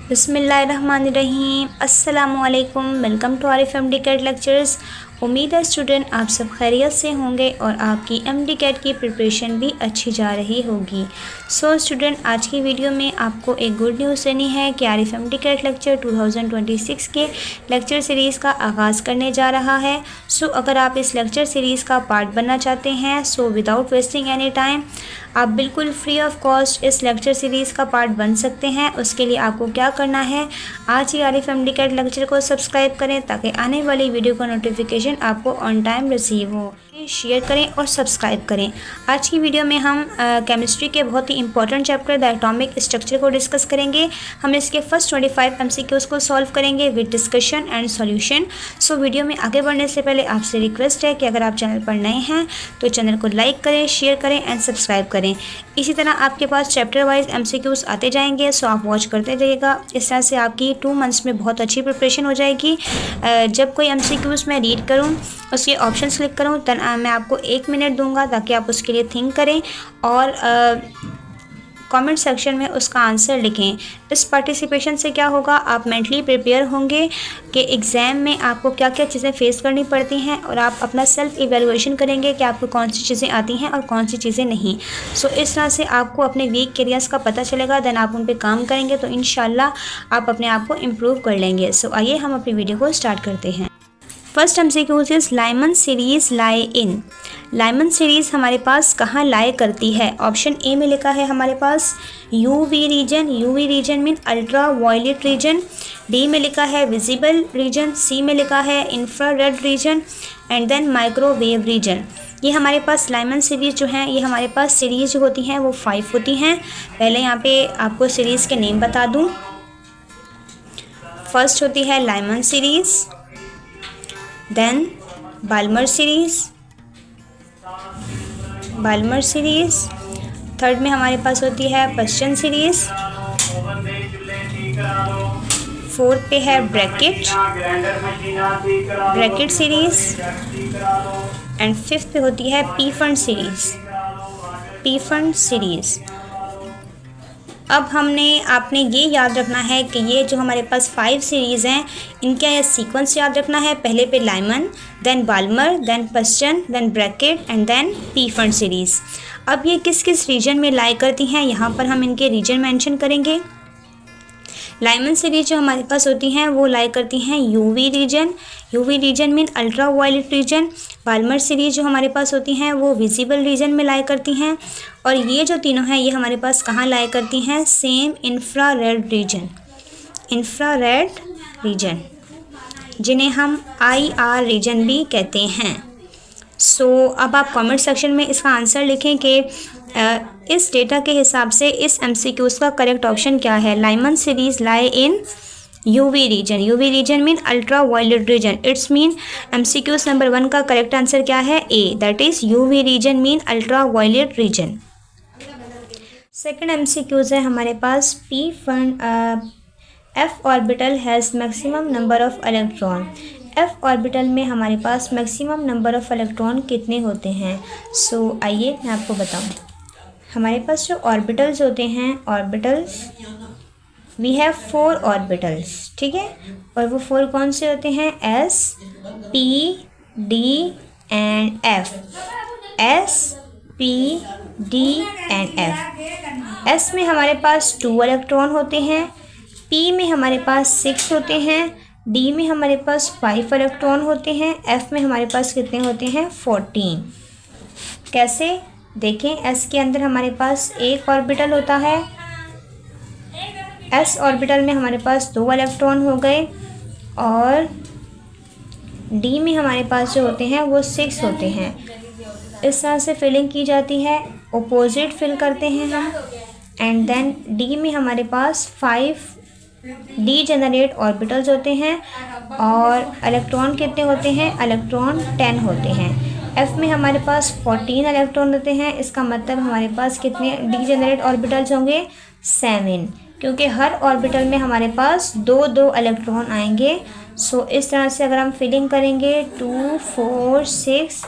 बिस्मिल्लाहिर्रहमानिर्रहीम। अस्सलामुअलैकुम। Welcome to Arif MD CAT lectures. उम्मीद है स्टूडेंट आप सब खैरियत से होंगे और आपकी एमडी कैट की प्रिपरेशन भी अच्छी जा रही होगी। सो स्टूडेंट, आज की वीडियो में आपको एक गुड न्यूज़ देनी है कि आरिफ एमडी कैट लेक्चर 2026 के लेक्चर सीरीज़ का आगाज़ करने जा रहा है। सो अगर आप इस लेक्चर सीरीज़ का पार्ट बनना चाहते हैं, so without wasting any time आप बिल्कुल फ्री ऑफ कॉस्ट इस लेक्चर सीरीज़ का पार्ट बन सकते हैं। उसके लिए आपको क्या करना है, आज ही आरिफ एमडी कैट लेक्चर को सब्सक्राइब करें ताकि आने वाली वीडियो का नोटिफिकेशन आपको ऑन टाइम रिसीव हो। शेयर करें और सब्सक्राइब करें। आज की वीडियो में हम केमिस्ट्री के बहुत ही important chapter the atomic structure को डिस्कस करेंगे। हम इसके फर्स्ट 25 MCQs को सॉल्व करेंगे with discussion and solution. So video में आगे बढ़ने से पहले आपसे रिक्वेस्ट है कि अगर आप चैनल पर नए हैं तो चैनल को लाइक करें, शेयर करें एंड सब्सक्राइब करें। इसी तरह आपके पास चैप्टर वाइज MCQs आते जाएंगे, सो आप वॉच करते जाइएगा। इस तरह से आपकी 2 मंथ्स में बहुत अच्छी प्रिपरेशन हो जाएगी। जब कोई MCQs मैं रीड करूँ, उसके ऑप्शंस क्लिक करूँ, तब मैं आपको 1 मिनट दूंगा ताकि आप उसके लिए थिंक करें और कमेंट सेक्शन में उसका आंसर लिखें। इस पार्टिसिपेशन से क्या होगा, आप मेंटली प्रिपेयर होंगे कि एग्ज़ाम में आपको क्या क्या चीज़ें फेस करनी पड़ती हैं और आप अपना सेल्फ इवैल्यूएशन करेंगे कि आपको कौन सी चीज़ें आती हैं और कौन सी चीज़ें नहीं। सो इस तरह से आपको अपने वीक एरियाज़ का पता चलेगा, देन आप उन पर काम करेंगे तो इंशाल्लाह आप अपने आप को इम्प्रूव कर लेंगे। सो आइए हम अपनी वीडियो को स्टार्ट करते हैं। First MCQ is Lyman series lie in. Lyman series हमारे पास कहाँ लाई करती है? ऑप्शन ए में लिखा है हमारे पास UV region. UV region mean ultraviolet region. D में लिखा है विजिबल रीजन। सी में लिखा है infrared region and then microwave region. ये हमारे पास लाइमन सीरीज़ जो हैं, ये हमारे पास सीरीज़ जो होती हैं वो 5 होती हैं। पहले यहाँ पे आपको सीरीज़ के नेम बता दूँ। फर्स्ट होती है Lyman series, then Balmer series, Balmer series. Third में हमारे पास होती है पश्चिम सीरीज़। फोर्थ पे है bracket, bracket series and fifth पे होती है पी-फंड सीरीज़, पी-फंड सीरीज़। अब आपने ये याद रखना है कि ये जो हमारे पास 5 सीरीज़ हैं, इनका यह सीक्वेंस याद रखना है। पहले पे Lyman, then Balmer, then Paschen, then bracket and then Pfund series. अब ये किस किस रीजन में लाई करती हैं, यहाँ पर हम इनके रीजन मेंशन करेंगे। लाइमन सीरीज जो हमारे पास होती हैं वो लाई करती हैं UV region. UV region mean ultraviolet region. Balmer series जो हमारे पास होती हैं वो विजिबल रीजन में लाई करती हैं। और ये जो तीनों हैं ये हमारे पास कहाँ लाई करती हैं? Same infrared reason, infrared reason, जिन्हें हम IR रीजन भी कहते हैं। सो अब आप कमेंट सेक्शन में इसका आंसर लिखें कि इस डेटा के हिसाब से इस MCQs का करेक्ट ऑप्शन क्या है। Lyman series lie in UV region. UV region mean ultraviolet region. It's mean MCQs number 1 का करेक्ट आंसर क्या है? A, that is UV region mean ultraviolet region. Second MCQs है हमारे पास पी-फंड F orbital has maximum number of electron. F orbital में हमारे पास मैक्सिमम नंबर ऑफ इलेक्ट्रॉन कितने होते हैं? सो आइए मैं आपको बताऊं। हमारे पास जो ऑर्बिटल्स होते हैं, ऑर्बिटल्स वी हैव 4 ऑर्बिटल्स, ठीक है। और वो 4 कौन से होते हैं? S, P, D and F। S, P, D and F। S में हमारे पास 2 इलेक्ट्रॉन होते हैं, P में हमारे पास 6 होते हैं, D में हमारे पास 5 इलेक्ट्रॉन होते हैं, F में हमारे पास कितने होते हैं? 14। कैसे देखें, S के अंदर हमारे पास एक ऑर्बिटल होता है, S ऑर्बिटल में हमारे पास 2 इलेक्ट्रॉन हो गए और D में हमारे पास जो होते हैं वो 6 होते हैं। इस तरह से फिलिंग की जाती है, अपोजिट फिल करते हैं हम। एंड देन D में हमारे पास 5 डीजेनरेट ऑर्बिटल्स होते हैं और इलेक्ट्रॉन कितने होते हैं? इलेक्ट्रॉन 10 होते हैं। F में हमारे पास 14 इलेक्ट्रॉन होते हैं। इसका मतलब हमारे पास कितने डीजेनरेट ऑर्बिटल्स होंगे? 7, क्योंकि हर ऑर्बिटल में हमारे पास 2 इलेक्ट्रॉन आएंगे। सो इस तरह से अगर हम फिलिंग करेंगे 2, 4, 6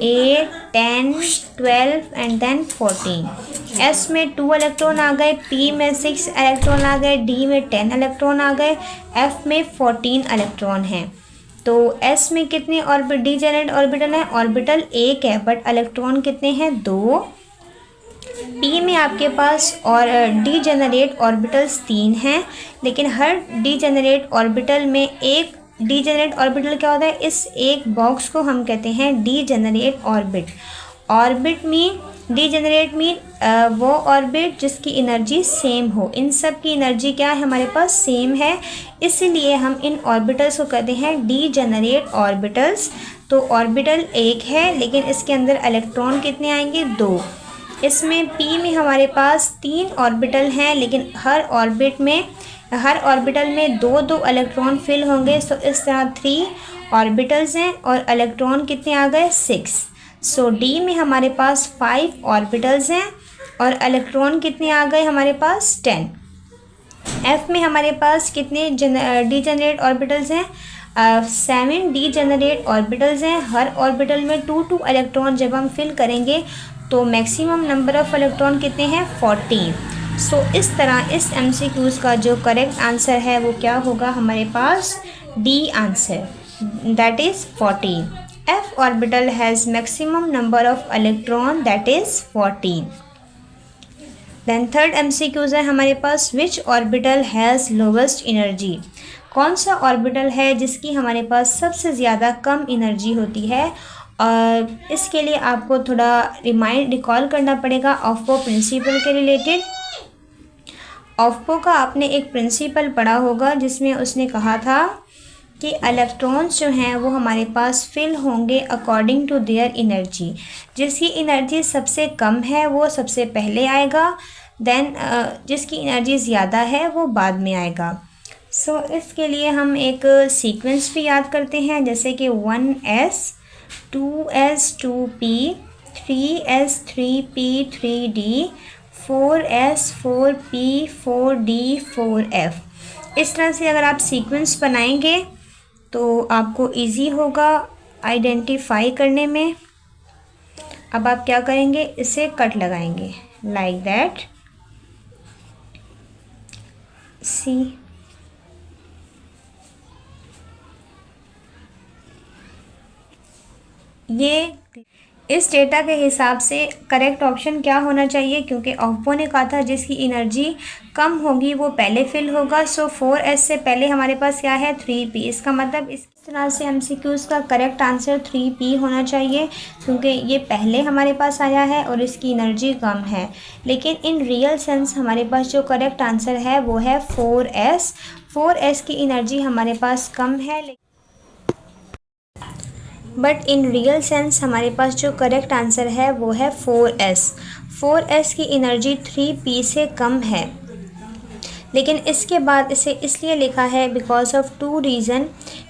8, 10, 12 एंड देन 14। S में 2 इलेक्ट्रॉन आ गए, P में 6 इलेक्ट्रॉन आ गए, D में 10 इलेक्ट्रॉन आ गए, F में 14 इलेक्ट्रॉन हैं। तो S में कितने डीजेनरेट ऑर्बिटल हैं? ऑर्बिटल एक है बट इलेक्ट्रॉन कितने हैं? 2। P में आपके पास और डीजेनरेट ऑर्बिटल्स 3 हैं, लेकिन हर डीजेनरेट ऑर्बिटल में एक डीजेनरेट ऑर्बिटल क्या होता है? इस एक बॉक्स को हम कहते हैं degenerate orbit. Orbit mean degenerate mean वो ऑर्बिट जिसकी एनर्जी सेम हो। इन सब की एनर्जी क्या है? हमारे पास सेम है, इसलिए हम इन ऑर्बिटल्स को कहते हैं डीजेनरेट ऑर्बिटल्स। तो ऑर्बिटल एक है लेकिन इसके अंदर इलेक्ट्रॉन कितने आएंगे? 2। इसमें P में हमारे पास 3 ऑर्बिटल हैं, लेकिन हर ऑर्बिटल में 2-2 इलेक्ट्रॉन फिल होंगे। सो इस तरह 3 ऑर्बिटल्स हैं और इलेक्ट्रॉन कितने आ गए? 6। सो D में हमारे पास 5 ऑर्बिटल्स हैं और इलेक्ट्रॉन कितने आ गए हमारे पास? 10। F में हमारे पास कितने डीजेनरेट ऑर्बिटल्स हैं? 7 डीजेनरेट ऑर्बिटल्स हैं। हर ऑर्बिटल में 2-2 इलेक्ट्रॉन जब हम फिल करेंगे तो मैक्सिमम नंबर ऑफ इलेक्ट्रॉन कितने हैं? 14। सो इस तरह इस MCQs का जो करेक्ट आंसर है वो क्या होगा हमारे पास? D answer, that is 14। F orbital has maximum number of electron, that is 14। Then third MCQs है हमारे पास, which orbital has lowest energy? कौन सा ऑर्बिटल है जिसकी हमारे पास सबसे ज़्यादा कम एनर्जी होती है? और इसके लिए आपको थोड़ा रिकॉल करना पड़ेगा ऑफ्पो प्रिंसिपल के रिलेटेड। ऑफ्पो का आपने एक प्रिंसिपल पढ़ा होगा जिसमें उसने कहा था कि इलेक्ट्रॉन्स जो हैं वो हमारे पास फिल होंगे अकॉर्डिंग टू देयर एनर्जी। जिसकी एनर्जी सबसे कम है वो सबसे पहले आएगा, देन जिसकी एनर्जी ज़्यादा है वो बाद में आएगा। सो इसके लिए हम एक सीक्वेंस भी याद करते हैं, जैसे कि 1s 2s 2p 3s 3p 3d 4s 4p 4d 4f। इस तरह से अगर आप सीक्वेंस बनाएंगे तो आपको इजी होगा आइडेंटिफाई करने में। अब आप क्या करेंगे? इसे कट लगाएंगे लाइक दैट, सी। ये इस डेटा के हिसाब से करेक्ट ऑप्शन क्या होना चाहिए? क्योंकि ऑफ्पो ने कहा था जिसकी एनर्जी कम होगी वो पहले फिल होगा। सो 4s से पहले हमारे पास क्या है? 3p। इसका मतलब इस तरह से MCQs का करेक्ट आंसर 3p होना चाहिए, क्योंकि ये पहले हमारे पास आया है और इसकी एनर्जी कम है। लेकिन इन रियल सेंस हमारे पास जो करेक्ट आंसर है वो है 4s। 4s की एनर्जी हमारे पास कम है, बट इन रियल सेंस हमारे पास जो करेक्ट आंसर है वो है 4s। 4s की एनर्जी 3p से कम है, लेकिन इसके बाद इसे इसलिए लिखा है बिकॉज ऑफ 2 रीज़न।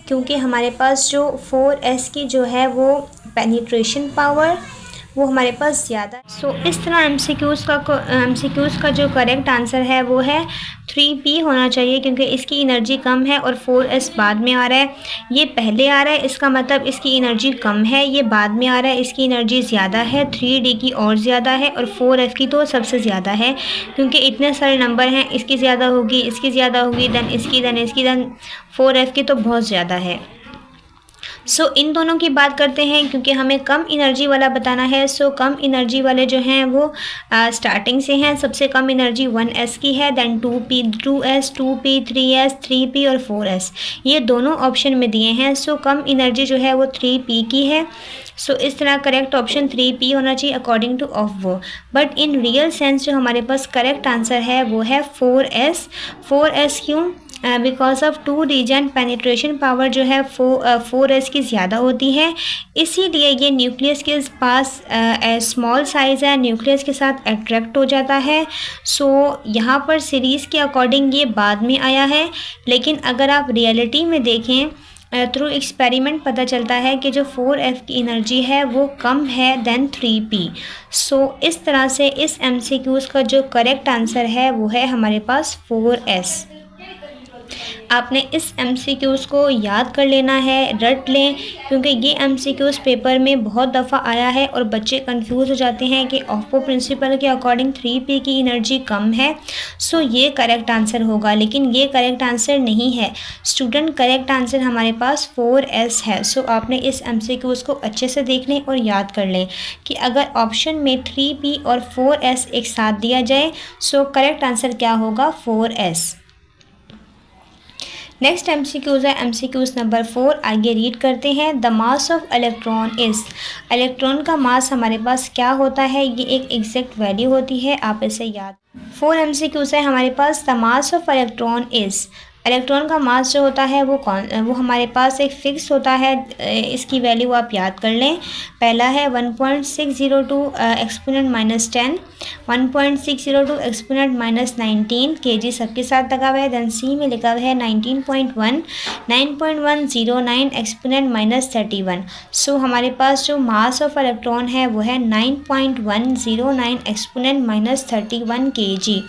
क्योंकि हमारे पास जो 4s की जो है वो पेनिट्रेशन पावर वो हमारे पास ज़्यादा। सो इस तरह MCQs का जो करेक्ट आंसर है वो है 3p होना चाहिए, क्योंकि इसकी एनर्जी कम है और 4s बाद में आ रहा है। ये पहले आ रहा है, इसका मतलब इसकी एनर्जी कम है। ये बाद में आ रहा है, इसकी एनर्जी ज़्यादा है। 3d की और ज़्यादा है और 4f की तो सबसे ज़्यादा है, क्योंकि इतने सारे नंबर हैं। इसकी ज़्यादा होगी, इसकी ज़्यादा होगी, देन इसकी, देन 4f की तो बहुत ज़्यादा है। सो इन दोनों की बात करते हैं, क्योंकि हमें कम एनर्जी वाला बताना है। सो कम एनर्जी वाले जो हैं वो स्टार्टिंग से हैं। सबसे कम एनर्जी 1s की है, then 2s 2p 3s 3p और 4s, ये दोनों ऑप्शन में दिए हैं। सो कम एनर्जी जो है वो 3p की है। सो इस तरह करेक्ट ऑप्शन 3p होना चाहिए according to Aufbau. But in real sense जो हमारे पास करेक्ट आंसर है वो है 4s। 4s क्यों? Because of 2 region penetration power जो है 4s की ज़्यादा होती है, इसीलिए ये न्यूक्लियस के पास स्मॉल साइज़ है, न्यूक्लियस के साथ अट्रैक्ट हो जाता है। सो यहाँ पर सीरीज़ के अकॉर्डिंग ये बाद में आया है, लेकिन अगर आप रियलिटी में देखें थ्रू एक्सपेरिमेंट पता चलता है कि जो 4f की एनर्जी है वो कम है देन 3p। सो इस तरह से इस MCQs का जो करेक्ट आंसर है वो है हमारे पास 4s। आपने इस MCQs को याद कर लेना है, रट लें, क्योंकि ये MCQs पेपर में बहुत दफ़ा आया है और बच्चे कंफ्यूज हो जाते हैं कि ऑफो प्रिंसिपल के अकॉर्डिंग 3p की एनर्जी कम है, सो ये करेक्ट आंसर होगा, लेकिन ये करेक्ट आंसर नहीं है स्टूडेंट। करेक्ट आंसर हमारे पास 4s है। सो आपने इस MCQs को अच्छे से देख लें और याद कर लें कि अगर ऑप्शन में 3p और 4s एक साथ दिया जाए, सो करेक्ट आंसर क्या होगा, 4s। नेक्स्ट MCQs है MCQs नंबर 4। आगे रीड करते हैं। The mass of electron is, electron का मास हमारे पास क्या होता है, ये एक एग्जैक्ट वैल्यू होती है, आप इसे याद। 4 MCQs है हमारे पास। The mass of electron is, electron का मास जो होता है वो हमारे पास एक फ़िक्स होता है, इसकी वैल्यू आप याद कर लें। पहला है 1.602 एक्सपोनेंट -10, 1.602 एक्सपोनेंट -19 kg सबके साथ लगा हुआ है। देन सी में लिखा हुआ है 19.1, 9.109 एक्सपोनेंट -31। सो हमारे पास जो मास ऑफ इलेक्ट्रॉन है वो है 9.109 एक्सपोनेंट -31 kg।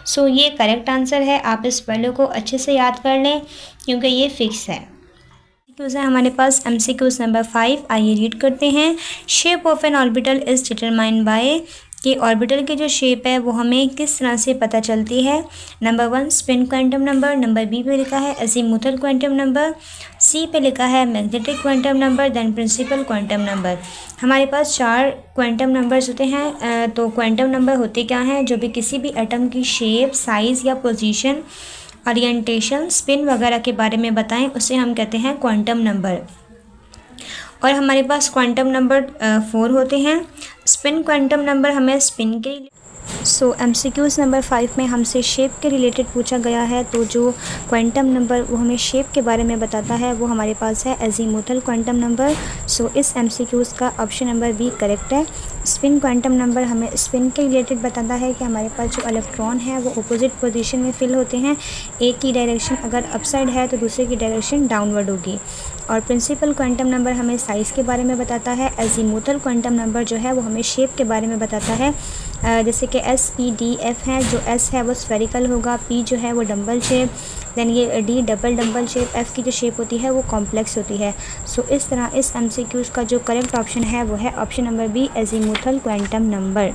सो ये करेक्ट आंसर है। आप इस वैल्यू को अच्छे से याद कर लें क्योंकि ये फिक्स है। MCQs है हमारे पास MCQs नंबर 5। आइए रीड करते हैं। Shape of N orbital is determined by, कि ऑर्बिटल की जो शेप है वो हमें किस तरह से पता चलती है। Number 1 spin quantum number, number B पे लिखा है अजीमुथल क्वांटम नंबर, सी पे लिखा है magnetic quantum number, then principal quantum number. हमारे पास 4 क्वांटम नंबर्स होते हैं। तो क्वांटम नंबर होते क्या हैं, जो भी किसी भी एटम की शेप, साइज़ या पोजीशन, ओरिएंटेशन, स्पिन वगैरह के बारे में बताएं, उसे हम कहते हैं क्वांटम नंबर। और हमारे पास क्वांटम नंबर 4 होते हैं। स्पिन क्वांटम नंबर हमें स्पिन के MCQs नंबर 5 में हमसे शेप के रिलेटेड पूछा गया है, तो जो क्वांटम नंबर वो हमें शेप के बारे में बताता है वो हमारे पास है अजीमुथल क्वांटम नंबर। इस MCQs का ऑप्शन नंबर बी करेक्ट है। स्पिन क्वांटम नंबर हमें स्पिन के रिलेटेड बताता है कि हमारे पास जो इलेक्ट्रॉन है वो अपोजिट पोजीशन में फिल होते हैं, एक की डायरेक्शन अगर अपसाइड है तो दूसरे की डायरेक्शन डाउनवर्ड होगी। और प्रिंसिपल क्वांटम नंबर हमें साइज़ के बारे में बताता है। अजीमुथल क्वांटम नंबर जो है वो हमें शेप के बारे में बताता है, जैसे कि S P D F है। जो S है वो स्फेरिकल होगा, P जो है वो डम्बल शेप, दैन ये D double dumbbell shape, F की जो शेप होती है वो कॉम्प्लेक्स होती है। इस तरह इस MCQs का जो करेक्ट ऑप्शन है वो है option number B azimuthal quantum number.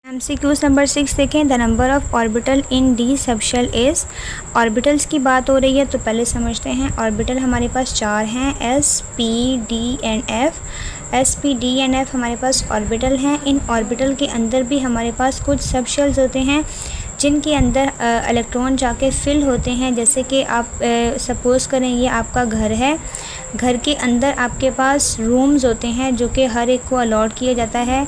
MCQs number 6 देखें। The number of orbital in d subshell is, orbitals की बात हो रही है तो पहले समझते हैं। ऑर्बिटल हमारे पास 4 हैं, S P D and F। S P D and F हमारे पास ऑर्बिटल हैं। इन ऑर्बिटल के अंदर भी हमारे पास कुछ सबशेल्स होते हैं जिनके अंदर इलेक्ट्रॉन जाके फिल होते हैं। जैसे कि आप सपोज़ करें ये आपका घर है, घर के अंदर आपके पास रूम्स होते हैं जो कि हर एक को अलॉट किया जाता है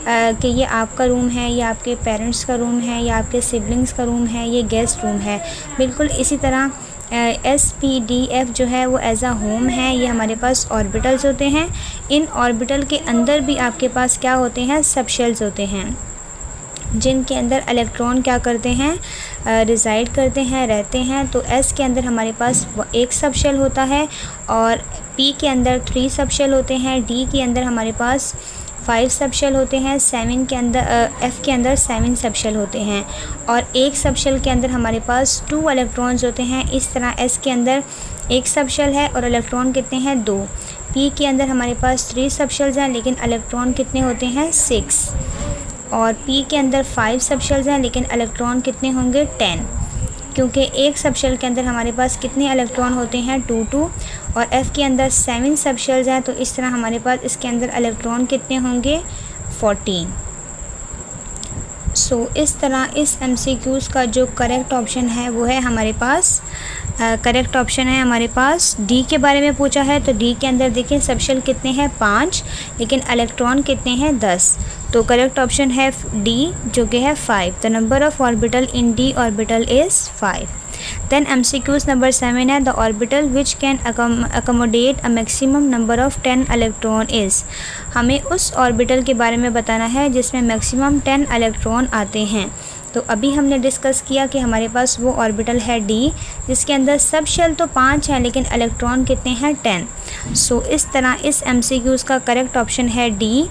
कि ये आपका रूम है, ये आपके पेरेंट्स का रूम है, या आपके सिबलिंग्स का रूम है, ये गेस्ट रूम है। बिल्कुल इसी तरह S P D F जो है वो एज अ होम है, ये हमारे पास ऑर्बिटल्स होते हैं। इन ऑर्बिटल के अंदर भी आपके पास क्या होते हैं, सबशेल्स होते हैं जिनके अंदर इलेक्ट्रॉन क्या करते हैं, रिज़ाइड करते हैं, रहते हैं। तो S के अंदर हमारे पास एक सबशेल होता है, और P के अंदर 3 सबशेल होते हैं, D के अंदर हमारे पास 5 सबशेल होते हैं, 7 के अंदर F के अंदर 7 सबशेल होते हैं, और एक सबशेल के अंदर हमारे पास 2 इलेक्ट्रॉन्स होते हैं। इस तरह S के अंदर एक सबशेल है और इलेक्ट्रॉन कितने हैं, 2। P के अंदर हमारे पास 3 सबशेल्स हैं लेकिन इलेक्ट्रॉन कितने होते हैं, 6। और P के अंदर 5 सबशेल्स हैं लेकिन इलेक्ट्रॉन कितने होंगे, 10, क्योंकि एक सबशेल के अंदर हमारे पास कितने इलेक्ट्रॉन होते हैं, 2। और F के अंदर 7 सबशेल्स हैं, तो इस तरह हमारे पास इसके अंदर इलेक्ट्रॉन कितने होंगे, 14। इस तरह इस MCQs का जो करेक्ट ऑप्शन है वो है हमारे पास करेक्ट ऑप्शन है हमारे पास D के बारे में पूछा है। तो D के अंदर देखें सबशेल कितने हैं, 5, लेकिन इलेक्ट्रॉन कितने हैं, 10। तो करेक्ट ऑप्शन है D जो कि है 5। The number of orbital in D orbital is 5। Then MCQs number 7 है। The orbital which can accommodate a maximum number of 10 electron is, हमें उस ऑर्बिटल के बारे में बताना है जिसमें मैक्सिमम 10 इलेक्ट्रॉन आते हैं। तो अभी हमने डिस्कस किया कि हमारे पास वो ऑर्बिटल है D जिसके अंदर सबशेल तो 5 हैं लेकिन इलेक्ट्रॉन कितने हैं, 10। इस तरह इस MCQs का करेक्ट ऑप्शन है D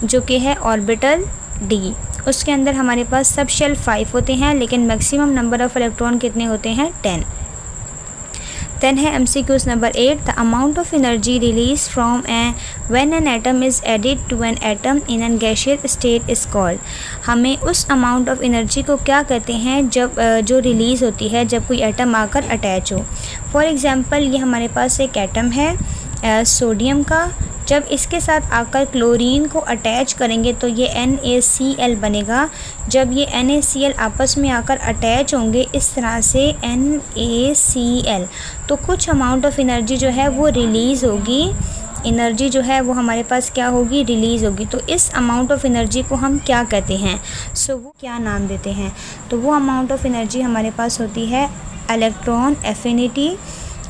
जो कि है ऑर्बिटल डी। उसके अंदर हमारे पास सब शेल 5 होते हैं, लेकिन मैक्सिमम नंबर ऑफ़ इलेक्ट्रॉन कितने होते हैं? 10। देन है MCQs number 8, the amount of energy release from when an atom is added to an atom in an gaseous state is called. हमें उस अमाउंट ऑफ एनर्जी को क्या कहते हैं जब जो रिलीज़ होती है जब कोई एटम आकर अटैच हो। फॉर एग्ज़ाम्पल ये हमारे पास एक एटम है सोडियम का, जब इसके साथ आकर क्लोरीन को अटैच करेंगे तो ये NaCl बनेगा। जब ये NaCl आपस में आकर अटैच होंगे इस तरह से NaCl, तो कुछ अमाउंट ऑफ एनर्जी जो है वो रिलीज़ होगी, एनर्जी जो है वो हमारे पास क्या होगी? रिलीज़ होगी। तो इस अमाउंट ऑफ एनर्जी को हम क्या कहते हैं? वो क्या नाम देते हैं? तो वो अमाउंट ऑफ एनर्जी हमारे पास होती है electron affinity.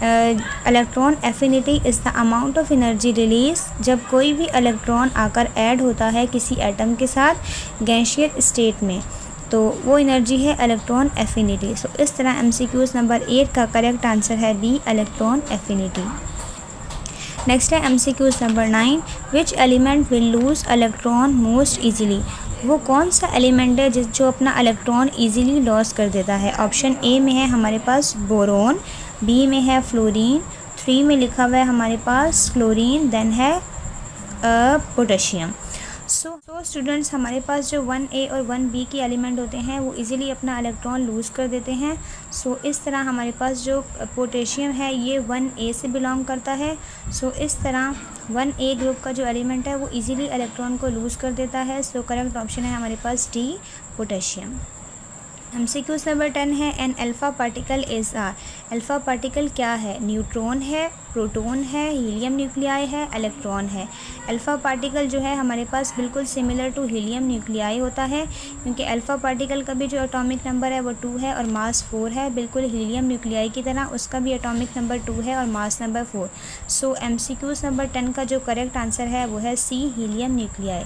Electron affinity is the amount of energy release जब कोई भी इलेक्ट्रॉन आकर ऐड होता है किसी एटम के साथ गैसियस स्टेट में, तो वो एनर्जी है इलेक्ट्रॉन एफिनिटी। सो इस तरह MCQs नंबर 8 का करेक्ट आंसर है बी, इलेक्ट्रॉन एफिनिटी। नेक्स्ट है MCQs number 9, which element will lose electron most easily. वो कौन सा एलिमेंट है जो अपना इलेक्ट्रॉन ईजीली लॉस कर देता है? ऑप्शन ए में है हमारे पास बोरोन, बी में है फ्लोरीन, 3 में लिखा हुआ है हमारे पास क्लोरीन, देन है पोटेशियम। सो स्टूडेंट्स हमारे पास जो 1A और 1B के एलिमेंट होते हैं वो इजीली अपना इलेक्ट्रॉन लूज़ कर देते हैं। सो इस तरह हमारे पास जो पोटेशियम है ये 1A से बिलोंग करता है। सो इस तरह 1A ग्रुप का जो एलिमेंट है वो इजीली इलेक्ट्रॉन को लूज़ कर देता है। सो करेक्ट ऑप्शन है हमारे पास डी, पोटेशियम। MCQs नंबर 10 है, an alpha particle is are. Alpha particle क्या है? न्यूट्रॉन है, प्रोटॉन है, हीलियम न्यूक्लियाई है, इलेक्ट्रॉन है। अल्फ़ा पार्टिकल जो है हमारे पास बिल्कुल सिमिलर टू हीलियम न्यूक्लियाई होता है, क्योंकि अल्फ़ा पार्टिकल का भी जो एटॉमिक नंबर है वो 2 है और मास 4 है, बिल्कुल हीलियम न्यूक्लियाई की तरह उसका भी एटॉमिक नंबर 2 है और मास नंबर 4। सो MCQs नंबर 10 का जो करेक्ट आंसर है वो है सी, हीलियम न्यूक्लियाई।